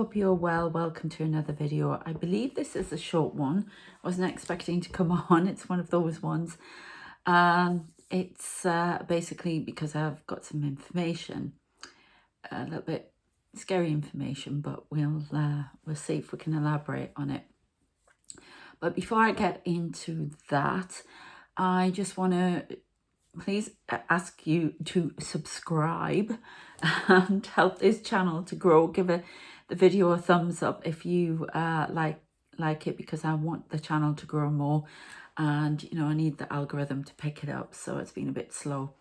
hope you're well. Welcome to another video. I believe this is a short one. I wasn't expecting to come on. It's one of those ones. It's basically because I've got some information, a little bit scary information, but we'll see if we can elaborate on it. But before I get into that, I just want to please ask you to subscribe and help this channel to grow. Give the video a thumbs up if you like it, because I want the channel to grow more, and you know, I need the algorithm to pick it up, so it's been a bit slow.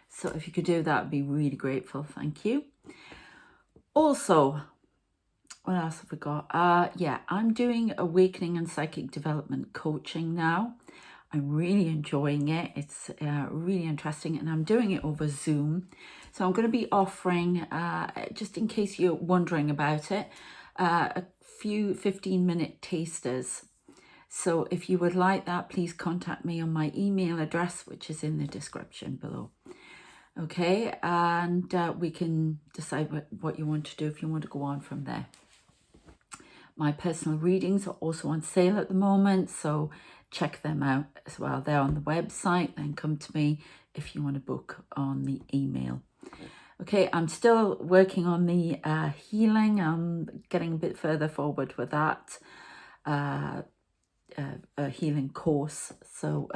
So if you could do that, I'd be really grateful. Thank you. Also, what else have we got? Yeah, I'm doing awakening and psychic development coaching now. I'm really enjoying it. It's really interesting, and I'm doing it over Zoom. So I'm going to be offering, just in case you're wondering about it, a few 15-minute tasters. So if you would like that, please contact me on my email address, which is in the description below. Okay, and we can decide what you want to do, if you want to go on from there. My personal readings are also on sale at the moment, so check them out as well. They're on the website. Then come to me if you want to book on the email. Okay, I'm still working on the healing. I'm getting a bit further forward with that healing course, so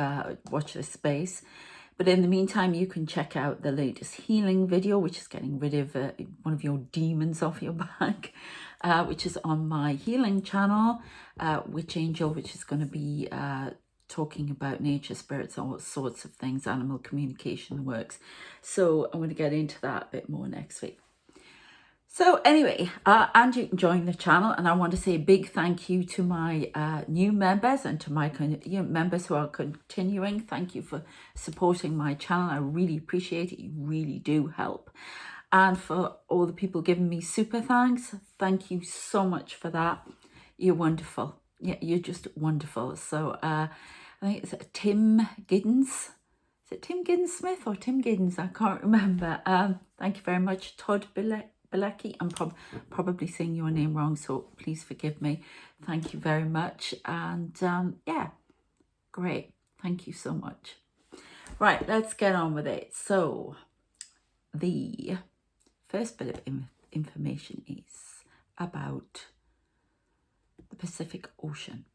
watch this space. But in the meantime, you can check out the latest healing video, which is getting rid of one of your demons off your back, which is on my healing channel, Archangel, which is going to be talking about nature, spirits, all sorts of things, animal communication works. So I'm going to get into that a bit more next week. So anyway, and you can join the channel, and I want to say a big thank you to my new members and to my members who are continuing. Thank you for supporting my channel. I really appreciate it. You really do help. And for all the people giving me super thanks, thank you so much for that. You're wonderful. Yeah, you're just wonderful. So I think it's Tim Giddens. Is it Tim Giddens Smith or Tim Giddens? I can't remember. Thank you very much. Todd Bilecki, I'm probably saying your name wrong, so please forgive me. Thank you very much. And yeah, great. Thank you so much. Right, let's get on with it. So the first bit of information is about the Pacific Ocean.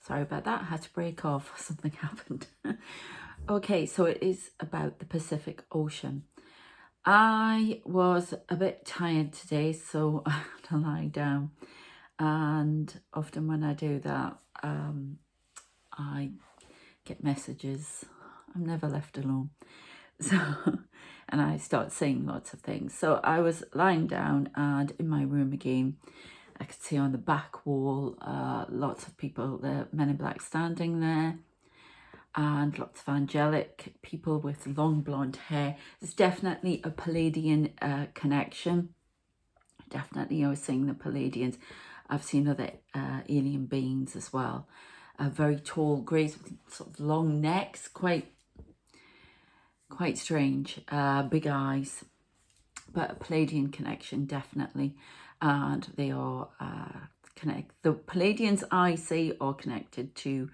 Sorry about that. I had to break off. Something happened. Okay, so it is about the Pacific Ocean. I was a bit tired today, so I had to lie down. And often when I do that, I get messages. I'm never left alone. So, and I start saying lots of things. So I was lying down, and in my room again, I could see on the back wall lots of people, the men in black standing there, and lots of angelic people with long blonde hair. There's definitely a Pleiadian connection. Definitely, I was seeing the Pleiadians. I've seen other alien beings as well. Very tall greys with sort of long necks, quite strange, big eyes, but a Pleiadian connection definitely. And they are the Pleiadians I see are connected to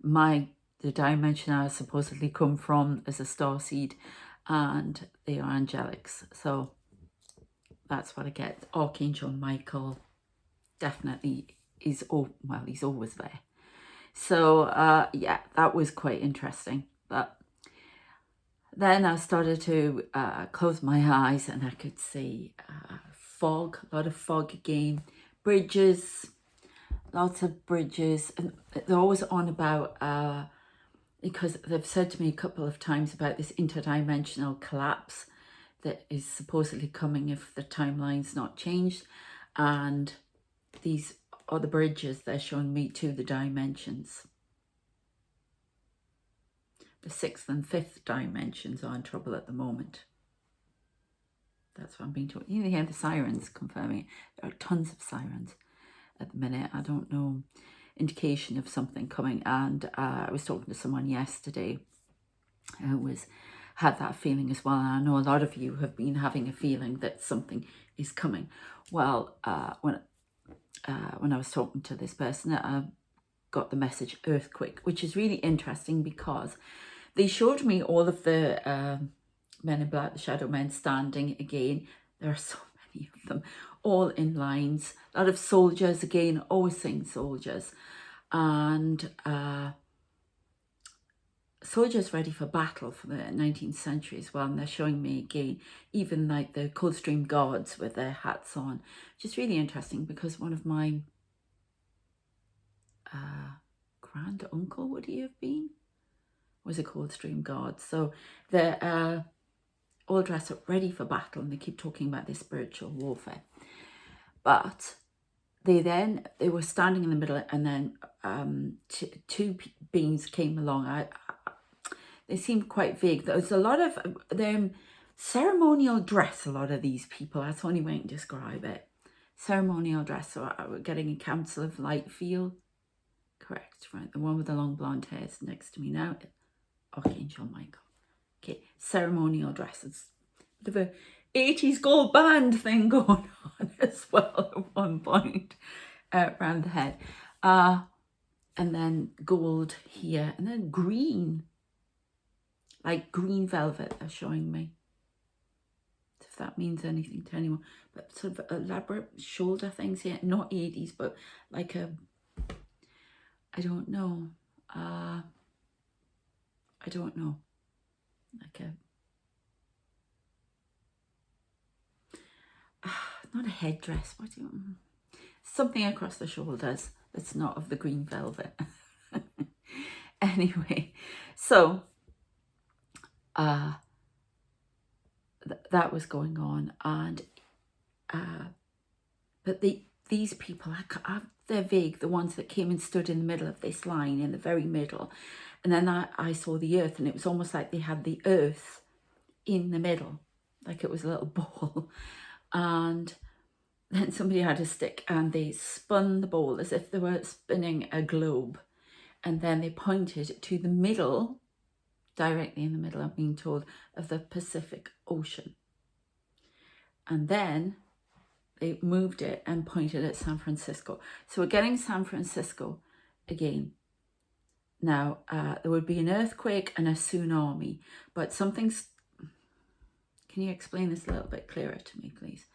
the dimension I supposedly come from as a starseed, and they are angelics. So that's what I get. Archangel Michael definitely is, he's always there. So yeah, that was quite interesting. But then I started to close my eyes, and I could see fog, a lot of fog again, bridges, lots of bridges, and they're always on about because they've said to me a couple of times about this interdimensional collapse that is supposedly coming if the timeline's not changed. And these are the bridges they're showing me to the dimensions. The 6th and 5th dimensions are in trouble at the moment. That's what I'm being told. You hear the sirens confirming. There are tons of sirens at the minute. I don't know, indication of something coming. And I was talking to someone yesterday who was had that feeling as well. And I know a lot of you have been having a feeling that something is coming. Well, when I was talking to this person, I got the message earthquake, which is really interesting because they showed me all of the men in black, the shadow men, standing again. There are so many of them, all in lines. A lot of soldiers again, always saying soldiers. And soldiers ready for battle for the 19th century as well. And they're showing me again, even like the Coldstream Guards with their hats on, which is really interesting because one of my grand uncle, would he have been, was a Coldstream Guard. So they're all dressed up ready for battle, and they keep talking about this spiritual warfare. But they were standing in the middle, and then two beings came along. They seemed quite vague. There was a lot of them ceremonial dress, a lot of these people. That's the only way I can describe it. Ceremonial dress. So we're getting a Council of Light feel. Correct, right? The one with the long blonde hair is next to me now. Archangel Michael. Okay, ceremonial dresses. Bit of a 80s gold band thing going on as well at one point around the head. And then gold here, and then green. Like green velvet, they're showing me. If that means anything to anyone. But sort of elaborate shoulder things here. Not 80s, but like a... I don't know. I don't know. Like a... not a headdress. What do you... something across the shoulders that's not of the green velvet. Anyway, so... that was going on, and but these people, they're vague, the ones that came and stood in the middle of this line, in the very middle, and then I saw the earth, and it was almost like they had the earth in the middle, like it was a little ball, and then somebody had a stick and they spun the ball as if they were spinning a globe, and then they pointed to the middle, directly in the middle, I'm being told, of the Pacific Ocean. And then they moved it and pointed at San Francisco. So we're getting San Francisco again. Now, there would be an earthquake and a tsunami, but something's... Can you explain this a little bit clearer to me, please?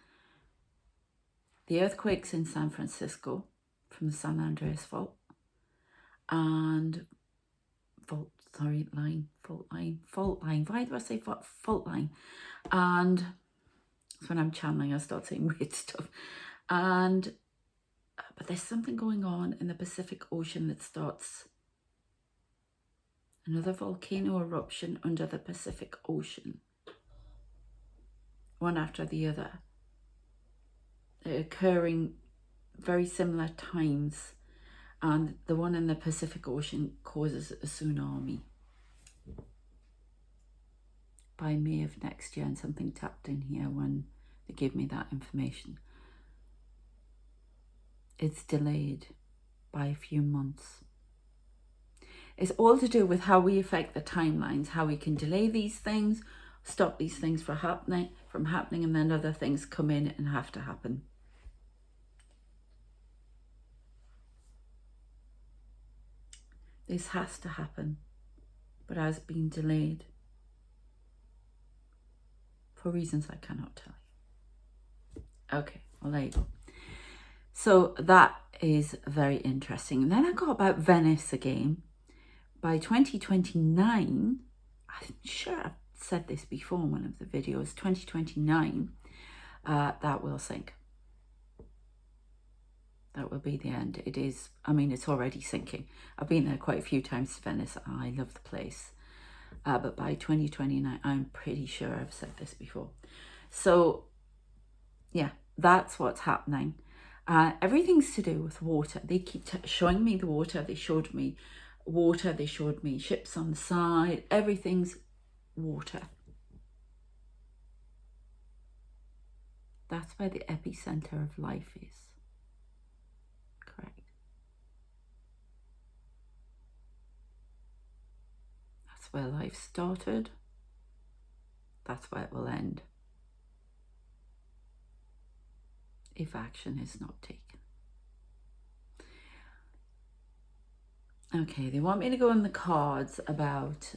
The earthquake's in San Francisco from the San Andreas fault. And... fault line. Why do I say fault line? And so when I'm channeling, I start saying weird stuff. And but there's something going on in the Pacific Ocean that starts another volcano eruption under the Pacific Ocean, one after the other. They're occurring very similar times, and the one in the Pacific Ocean causes a tsunami by May of next year, and something tapped in here when they gave me that information. It's delayed by a few months. It's all to do with how we affect the timelines, how we can delay these things, stop these things from happening, and then other things come in and have to happen. This has to happen, but has been delayed for reasons I cannot tell you. Okay, well, there you go. So that is very interesting. And then I got about Venice again. By 2029, I'm sure I've said this before in one of the videos, 2029, that will sink. That will be the end. It is, I mean, it's already sinking. I've been there quite a few times to Venice. I love the place. But by 2029, I'm pretty sure I've said this before. So, yeah, that's what's happening. Everything's to do with water. They keep showing me the water. They showed me water. They showed me ships on the side. Everything's water. That's where the epicenter of life is. Correct. That's where life started. that's where it will end if action is not taken. Okay, they want me to go in the cards about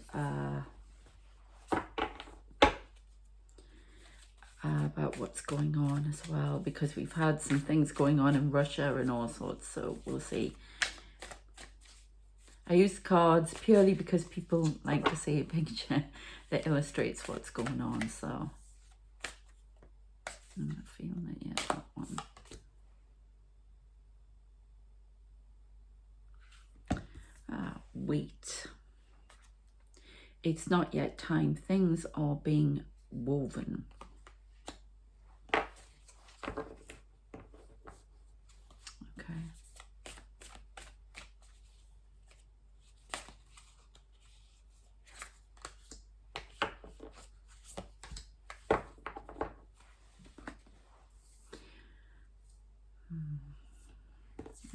what's going on as well, because we've had some things going on in Russia and all sorts, so we'll see. I use cards purely because people like to see a picture that illustrates what's going on, so I'm not feeling it yet, that one. Wait. It's not yet time. Things are being woven. Okay.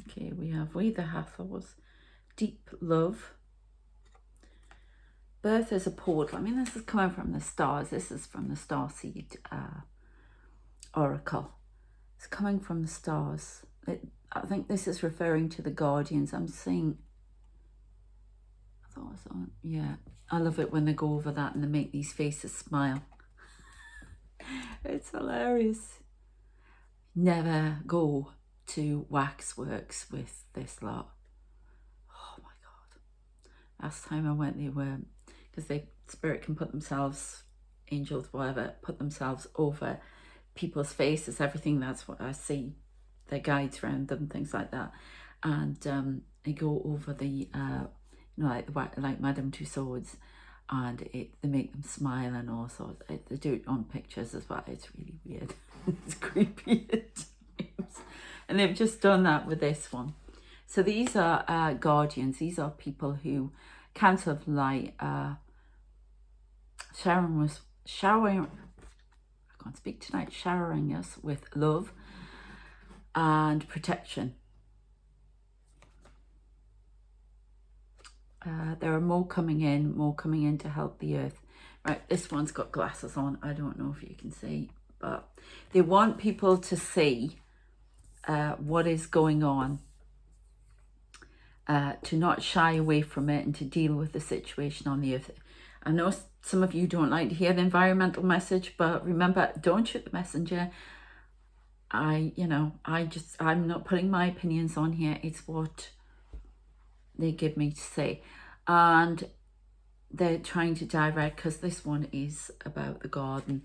Okay, we have We the Hathors, deep love. Birth is a portal. I mean, this is coming from the stars. This is from the Starseed Oracle. It's coming from the stars. I think this is referring to the Guardians. I'm seeing... I thought I was on... Yeah. I love it when they go over that and they make these faces smile. It's hilarious. Never go to waxworks with this lot. Oh my God. Last time I went, they were... because spirit can put themselves, angels, whatever, put themselves over people's faces, everything. That's what I see, their guides around them, things like that. And they go over the, you know, like Madame Tussauds, and they make them smile and all sorts. They do it on pictures as well. It's really weird. It's creepy at times. And they've just done that with this one. So these are guardians. These are people who Council of Light, showering, I can't speak tonight, showering us with love and protection. There are more coming in to help the earth. Right, this one's got glasses on. I don't know if you can see, but they want people to see what is going on, to not shy away from it and to deal with the situation on the earth. I know some of you don't like to hear the environmental message, but remember, don't shoot the messenger. I'm not putting my opinions on here. It's what they give me to say. And they're trying to direct, because this one is about the garden.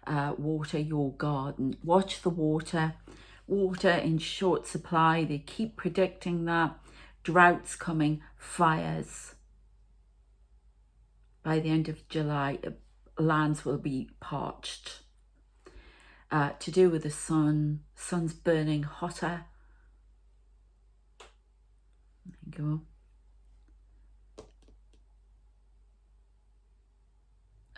Water your garden. Watch the water. Water in short supply. They keep predicting that. Droughts coming, fires. By the end of July, lands will be parched. To do with the sun's burning hotter. There you go.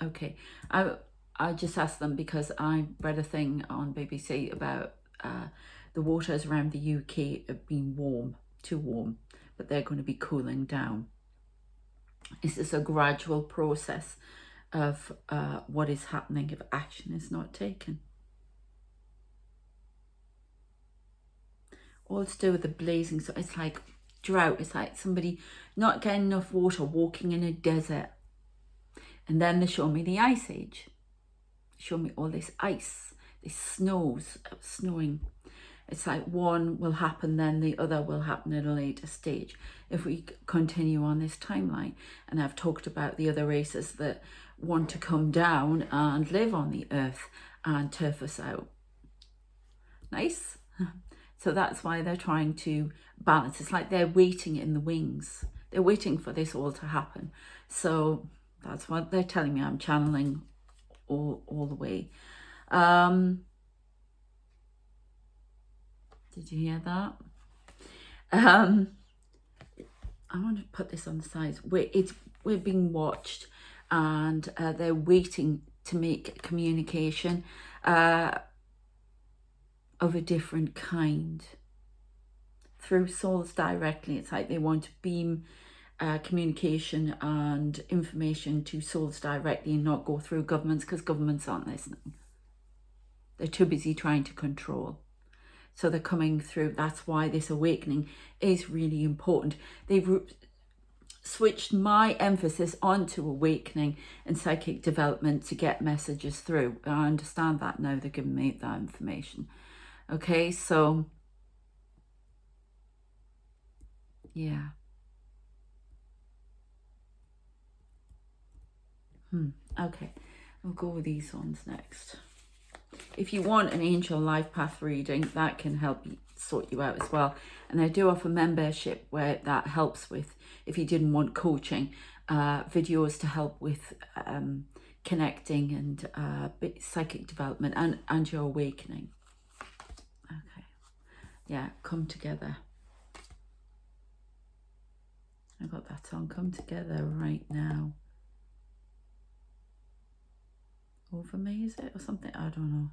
Okay, I just asked them because I read a thing on BBC about the waters around the UK have been warm, too warm, but they're going to be cooling down. This is a gradual process of what is happening if action is not taken. All to do with the blazing. So it's like drought. It's like somebody not getting enough water, walking in a desert. And then they show me the ice age. Show me all this ice, this snowing. It's like one will happen, then the other will happen at a later stage if we continue on this timeline. And I've talked about the other races that want to come down and live on the earth and turf us out. Nice. So that's why they're trying to balance. It's like they're waiting in the wings. They're waiting for this all to happen. So that's what they're telling me. I'm channeling all the way. Did you hear that? I want to put this on the side. We're being watched, and they're waiting to make communication of a different kind through souls directly. It's like they want to beam communication and information to souls directly and not go through governments, because governments aren't listening. They're too busy trying to control. So they're coming through. That's why this awakening is really important. They've switched my emphasis onto awakening and psychic development to get messages through. I understand that now. They're giving me that information. Okay, so yeah. Okay, we'll go with these ones next. If you want an angel life path reading, that can help you sort you out as well. And I do offer membership where that helps with, if you didn't want coaching, videos to help with connecting and psychic development and your awakening. Okay, yeah, come together. I got that song, Come Together Right Now. Over me, is it, or something? I don't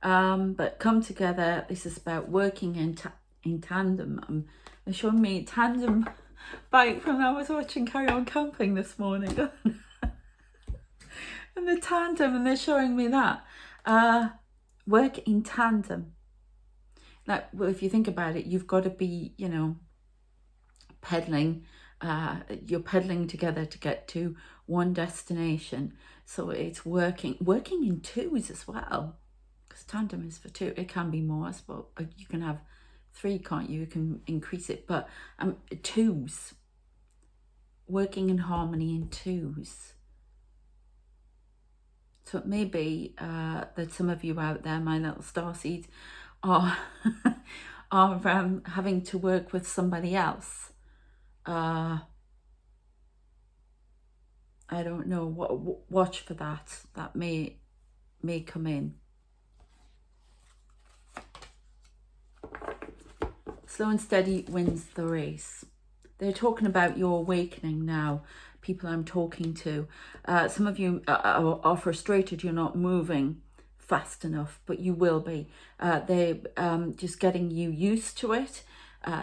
know. But come together. This is about working in tandem. They're showing me tandem bike from I was watching Carry On Camping this morning. And the tandem, and they're showing me that. Work in tandem. Like, well, if you think about it, you've got to be, you know, pedaling. You're pedaling together to get to one destination. So it's working in twos as well, because tandem is for two. It can be more, but you can have three, can't you? You can increase it, but twos, working in harmony in twos. So it may be that some of you out there, my little starseeds, are having to work with somebody else. I don't know. Watch for that. That may come in. Slow and steady wins the race. They're talking about your awakening now. People I'm talking to. Some of you are frustrated you're not moving fast enough, but you will be. They're just getting you used to it,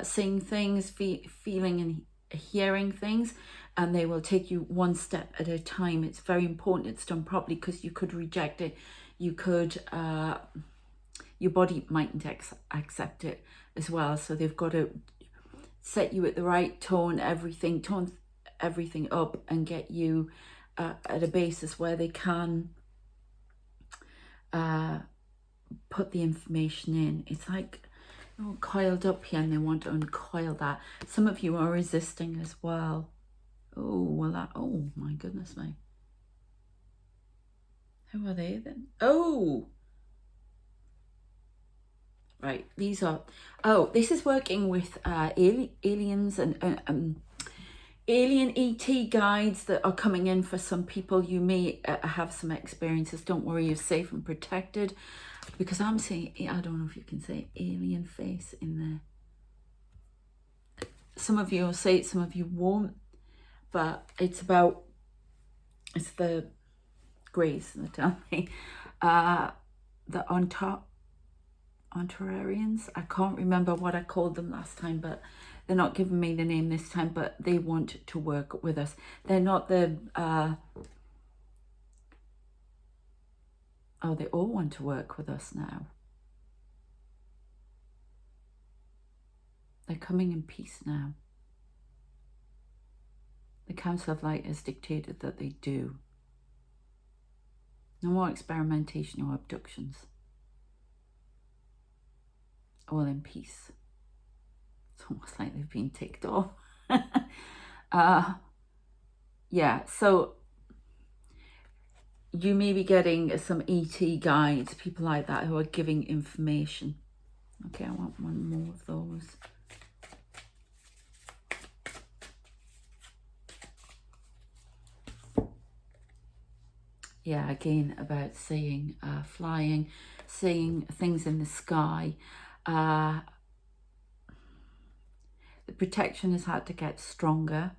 seeing things, feeling and hearing things, and they will take you one step at a time. It's very important it's done properly, because you could reject it. You could, your body mightn't accept it as well. So they've got to set you at the right tone everything up and get you at a basis where they can put the information in. It's like, oh, coiled up here, and they want to uncoil that. Some of you are resisting as well. Oh, well, that, oh my goodness me. Who are they then? Oh, right, these are, oh, this is working with aliens and alien ET guides that are coming in for some people. You may have some experiences. Don't worry, you're safe and protected, because I'm seeing, I don't know if you can say alien face in there. Some of you will say it, some of you won't, but it's about, it's the Greys that tell me, the Ontarians. I can't remember what I called them last time, but they're not giving me the name this time, but they want to work with us. They're not the, oh, they all want to work with us now. They're coming in peace now. The Council of Light has dictated that they do. No more experimentation or abductions. All in peace. It's almost like they've been ticked off. Yeah, so you may be getting some ET guides, people like that, who are giving information. Okay, I want one more of those. Yeah, again, about seeing, flying, seeing things in the sky. The protection has had to get stronger.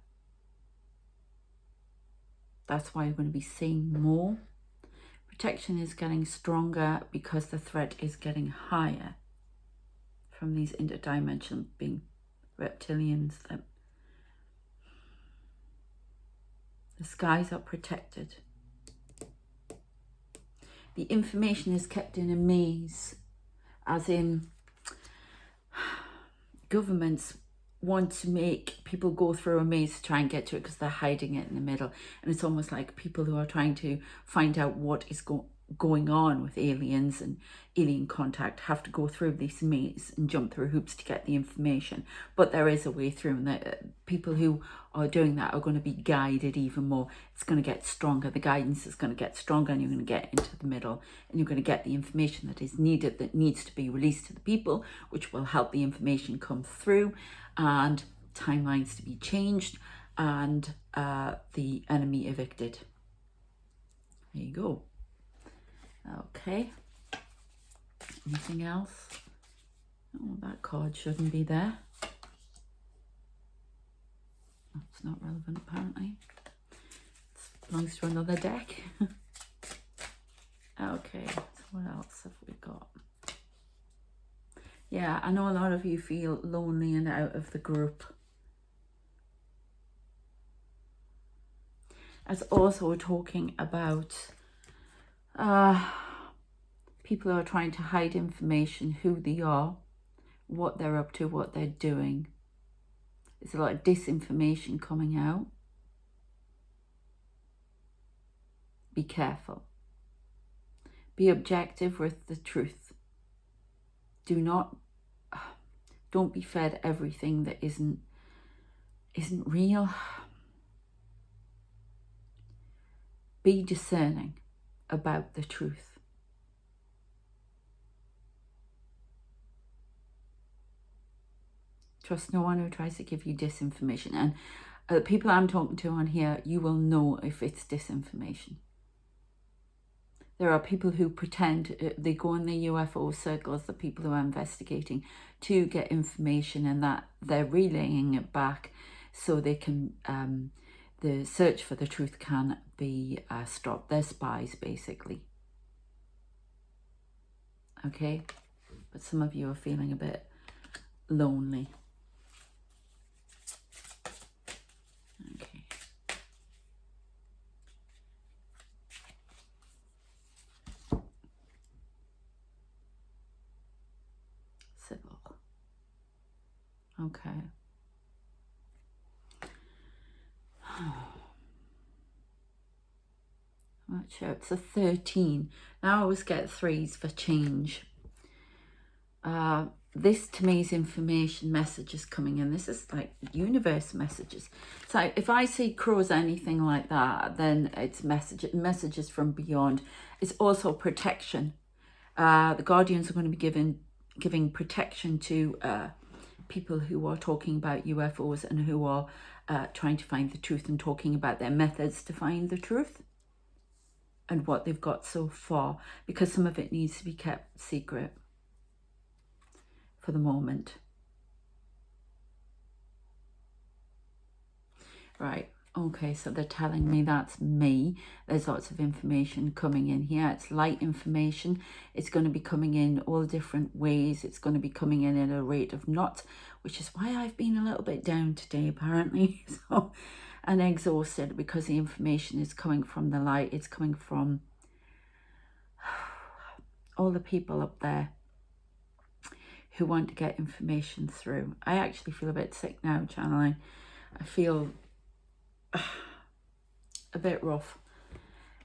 That's why you're going to be seeing more. Protection is getting stronger because the threat is getting higher from these interdimensional being reptilians. The skies are protected. The information is kept in a maze, as in governments want to make people go through a maze to try and get to it because they're hiding it in the middle. And it's almost like people who are trying to find out what is going on with aliens and alien contact have to go through this maze and jump through hoops to get the information. But there is a way through, and the people who are doing that are going to be guided even more. It's going to get stronger. The guidance is going to get stronger, and you're going to get into the middle, and you're going to get the information that is needed, that needs to be released to the people, which will help the information come through and timelines to be changed and the enemy evicted. There you go. Okay. Anything else? Oh, that card shouldn't be there. That's not relevant, apparently. It belongs to another deck. Okay, so what else have we got? Yeah, I know a lot of you feel lonely and out of the group. It's also talking about people who are trying to hide information, who they are, what they're up to, what they're doing. There's a lot of disinformation coming out. Be careful. Be objective with the truth. Don't be fed everything that isn't real. Be discerning about the truth. Trust no one who tries to give you disinformation. And the people I'm talking to on here, you will know if it's disinformation. There are people who pretend, they go in the UFO circles, the people who are investigating, to get information, and that they're relaying it back so they can, the search for the truth can be stopped. They're spies, basically. Okay? But some of you are feeling a bit lonely. Okay. Civil. Okay. Not sure. It's a 13. Now I always get 3s for change. This to me is information messages coming in. This is like universe messages. So if I see crows, anything like that, then it's messages from beyond. It's also protection. The guardians are going to be giving protection to people who are talking about UFOs and who are trying to find the truth and talking about their methods to find the truth and what they've got so far, because some of it needs to be kept secret for the moment. Right, okay, so they're telling me that's me. There's lots of information coming in here. It's light information. It's going to be coming in all different ways. It's going to be coming in at a rate of knots, which is why I've been a little bit down today, apparently. So, and exhausted, because the information is coming from the light. It's coming from all the people up there who want to get information through. I actually feel a bit sick now, channeling. I feel a bit rough.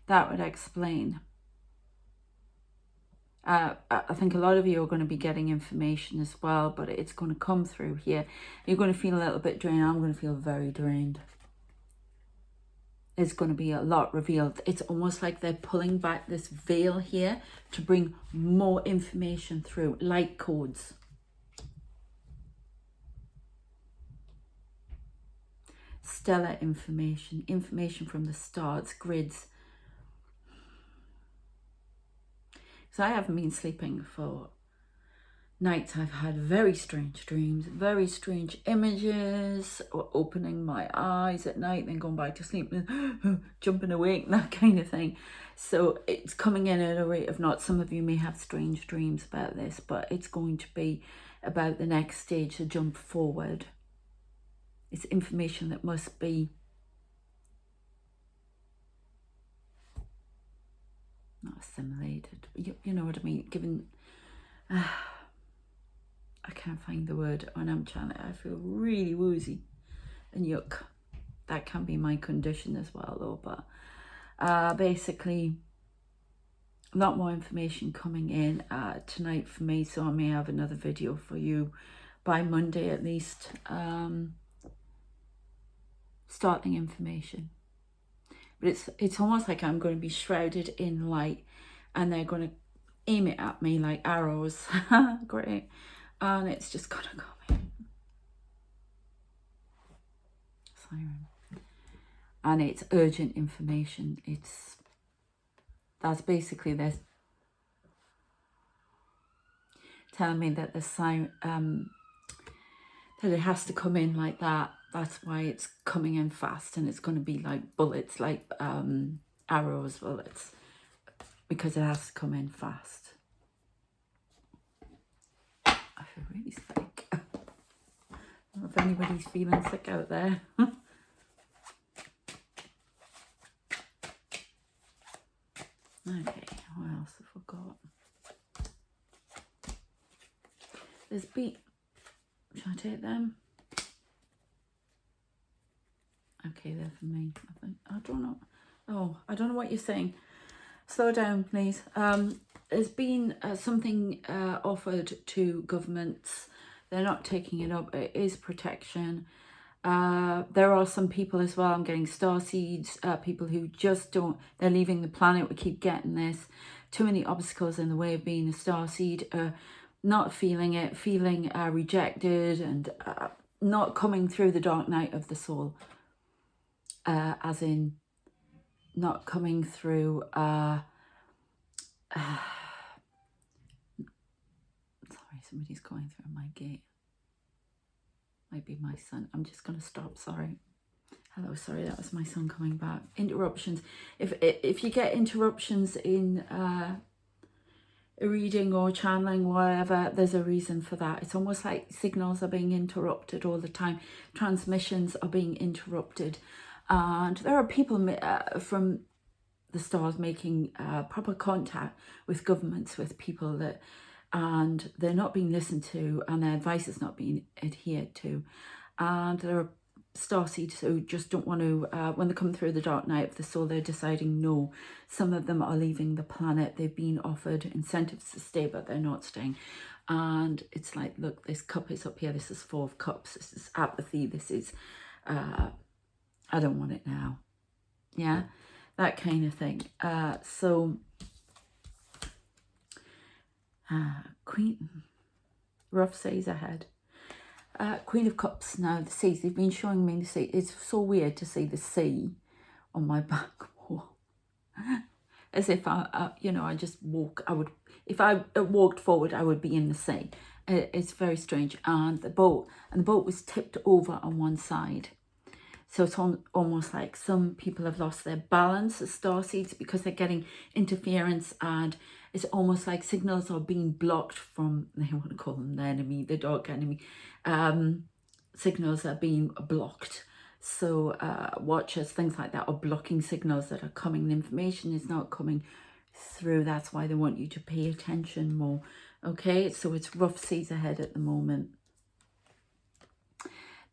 That would explain. I think a lot of you are going to be getting information as well, but it's going to come through here. You're going to feel a little bit drained. I'm going to feel very drained. There's going to be a lot revealed. It's almost like they're pulling back this veil here to bring more information through, light codes. Stellar information, information from the stars, grids. So I haven't been sleeping for nights. I've had very strange dreams, very strange images, or opening my eyes at night, then going back to sleep, jumping awake, that kind of thing. So it's coming in at a rate of knots. Some of you may have strange dreams about this, but it's going to be about the next stage, to jump forward. It's information that must be not assimilated, you know what I mean, given, I can't find the word when I'm channeling. I feel really woozy and yuck. That can be my condition as well though, but basically a lot more information coming in tonight for me, so I may have another video for you by Monday at least. Startling information, but it's almost like I'm going to be shrouded in light and they're going to aim it at me like arrows. Great. And it's just gonna come in. Siren. And it's urgent information. That's basically this telling me that the siren, that it has to come in like that. That's why it's coming in fast, and it's going to be like bullets, like arrows, bullets, because it has to come in fast. I feel really sick. I don't know if anybody's feeling sick out there. Okay, what else have I got? There's beat. Should I take them? Okay, they're for me. I don't know. Oh, I don't know what you're saying. Slow down, please. There's been something offered to governments. They're not taking it up. It is protection. There are some people as well, I'm getting starseeds, people who just don't, they're leaving the planet. We keep getting this. Too many obstacles in the way of being a starseed, not feeling it, feeling rejected, and not coming through the dark night of the soul. As in, not coming through, sorry, somebody's going through my gate. Might be my son. I'm just going to stop, sorry. Hello, sorry, that was my son coming back. Interruptions. If you get interruptions in a reading or channeling, whatever, there's a reason for that. It's almost like signals are being interrupted all the time. Transmissions are being interrupted. And there are people from the stars making proper contact with governments, with people that, and they're not being listened to, and their advice is not being adhered to. And there are starseeds who just don't want to, when they come through the dark night of the soul, they're deciding no. Some of them are leaving the planet. They've been offered incentives to stay, but they're not staying. And it's like, look, this cup is up here. This is 4 of Cups. This is apathy. This is, I don't want it now. Yeah, that kind of thing. Queen, rough seas ahead. Queen of Cups now, the seas. They've been showing me the sea. It's so weird to see the sea on my back wall. As if I just walk. If I walked forward, I would be in the sea. It's very strange. And the boat was tipped over on one side. So it's almost like some people have lost their balance as starseeds because they're getting interference, and it's almost like signals are being blocked from, they want to call them the enemy, the dark enemy. Signals are being blocked. So watchers, things like that, are blocking signals that are coming. The information is not coming through. That's why they want you to pay attention more. Okay, so it's rough seas ahead at the moment.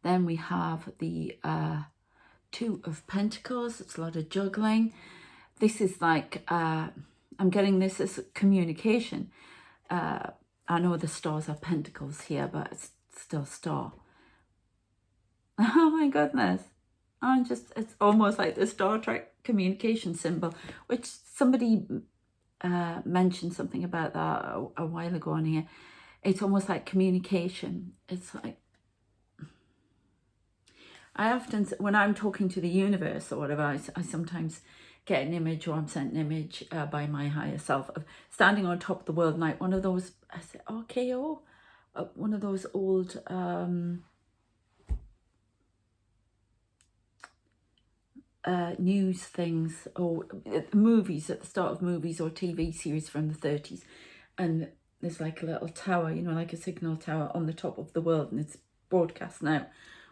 Then we have the 2 of Pentacles. It's a lot of juggling. This is like, I'm getting this as communication. I know the stars are pentacles here, but it's still star. Oh my goodness. It's almost like the Star Trek communication symbol, which somebody mentioned something about that a while ago on here. It's almost like communication. It's like, I often, when I'm talking to the universe or whatever, I sometimes get an image, or I'm sent an image by my higher self of standing on top of the world, like one of those, I say, RKO, one of those old news things, or movies, at the start of movies or TV series from the 30s. And there's like a little tower, you know, like a signal tower on the top of the world, and it's broadcast now.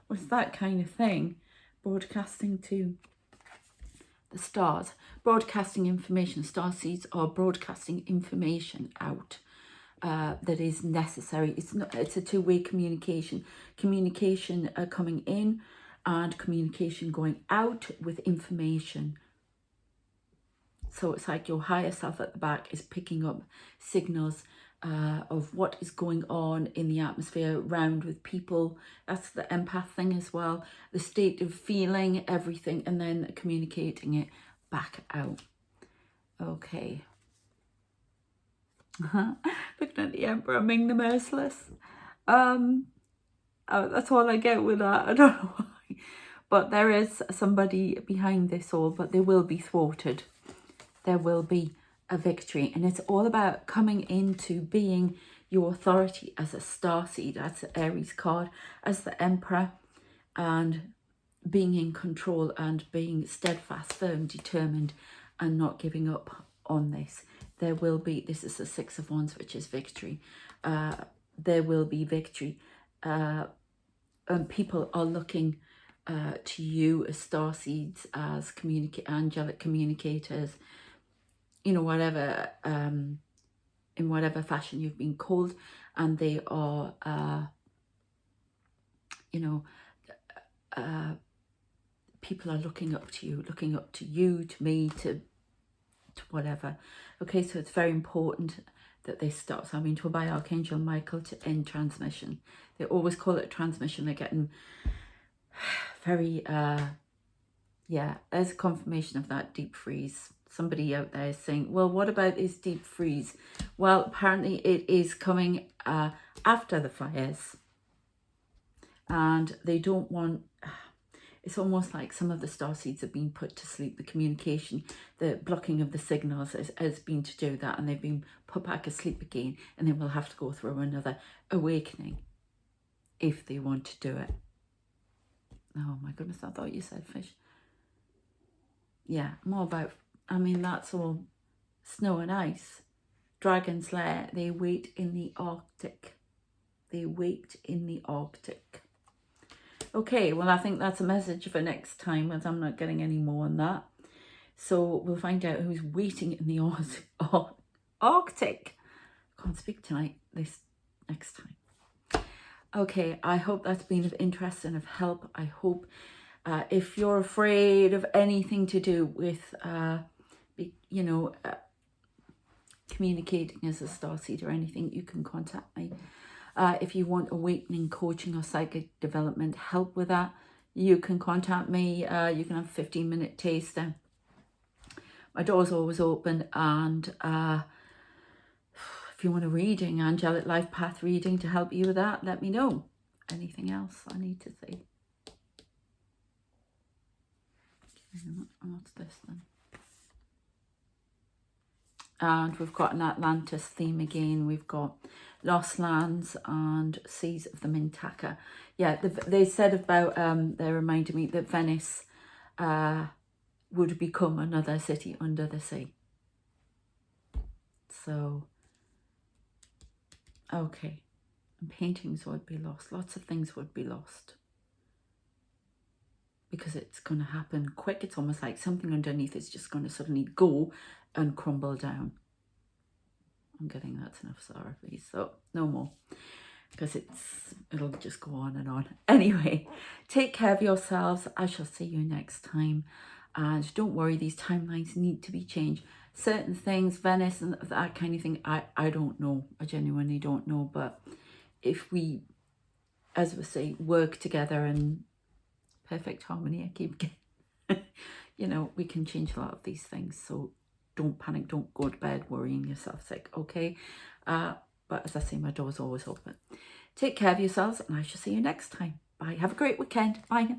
With that kind of thing, broadcasting to the stars, broadcasting information. Starseeds are broadcasting information out that is necessary. It's a two-way communication. Communication coming in and communication going out with information. So it's like your higher self at the back is picking up signals of what is going on in the atmosphere around with people. That's the empath thing as well. The state of feeling everything and then communicating it back out. Okay. Looking at the Emperor, Ming the Merciless. That's all I get with that. I don't know why. But there is somebody behind this all, but they will be thwarted. There will be a victory. And it's all about coming into being your authority as a starseed, as the Aries card, as the Emperor, and being in control and being steadfast, firm, determined, and not giving up on this. There will be, this is the Six of Wands, which is victory. There will be victory. And people are looking to you as starseeds, as angelic communicators, you know, whatever, in whatever fashion you've been called, and they are, you know, people are looking up to you, to me, to whatever. Okay, so it's very important that they stop. So I'm being told by Archangel Michael to end transmission. They always call it a transmission. They're getting very, yeah, there's a confirmation of that deep freeze. Somebody out there is saying, well, what about this deep freeze? Well, apparently it is coming after the fires. And they don't want, it's almost like some of the starseeds have been put to sleep. The communication, the blocking of the signals has been to do that. And they've been put back asleep again. And then we'll have to go through another awakening if they want to do it. Oh my goodness, I thought you said fish. Yeah, more about, I mean, that's all snow and ice. Dragon's lair, they wait in the Arctic. They wait in the Arctic. Okay, well, I think that's a message for next time, as I'm not getting any more on that. So we'll find out who's waiting in the Arctic. I can't speak tonight, this next time. Okay, I hope that's been of interest and of help. I hope if you're afraid of anything to do with, you know, communicating as a starseed or anything, you can contact me. If you want awakening coaching or psychic development help with that, you can contact me. You can have a 15-minute taster. My door's always open. And if you want a reading, angelic life path reading to help you with that, let me know. Anything else I need to say? What's this then? And we've got an Atlantis theme again. We've got Lost Lands and Seas of the Mintaka. Yeah, they said about, they reminded me that Venice would become another city under the sea. So, okay. And paintings would be lost. Lots of things would be lost. Because it's going to happen quick. It's almost like something underneath is just going to suddenly go and crumble down. I'm getting that's enough, Sarah, please. So no more, because it'll just go on and on. Anyway, take care of yourselves. I shall see you next time. And don't worry, these timelines need to be changed. Certain things, Venice and that kind of thing, I don't know. I genuinely don't know. But if we, as we say, work together in perfect harmony, I keep getting, you know, we can change a lot of these things. So don't panic, don't go to bed worrying yourself sick, okay? But as I say, my door's always open. Take care of yourselves, and I shall see you next time. Bye. Have a great weekend. Bye.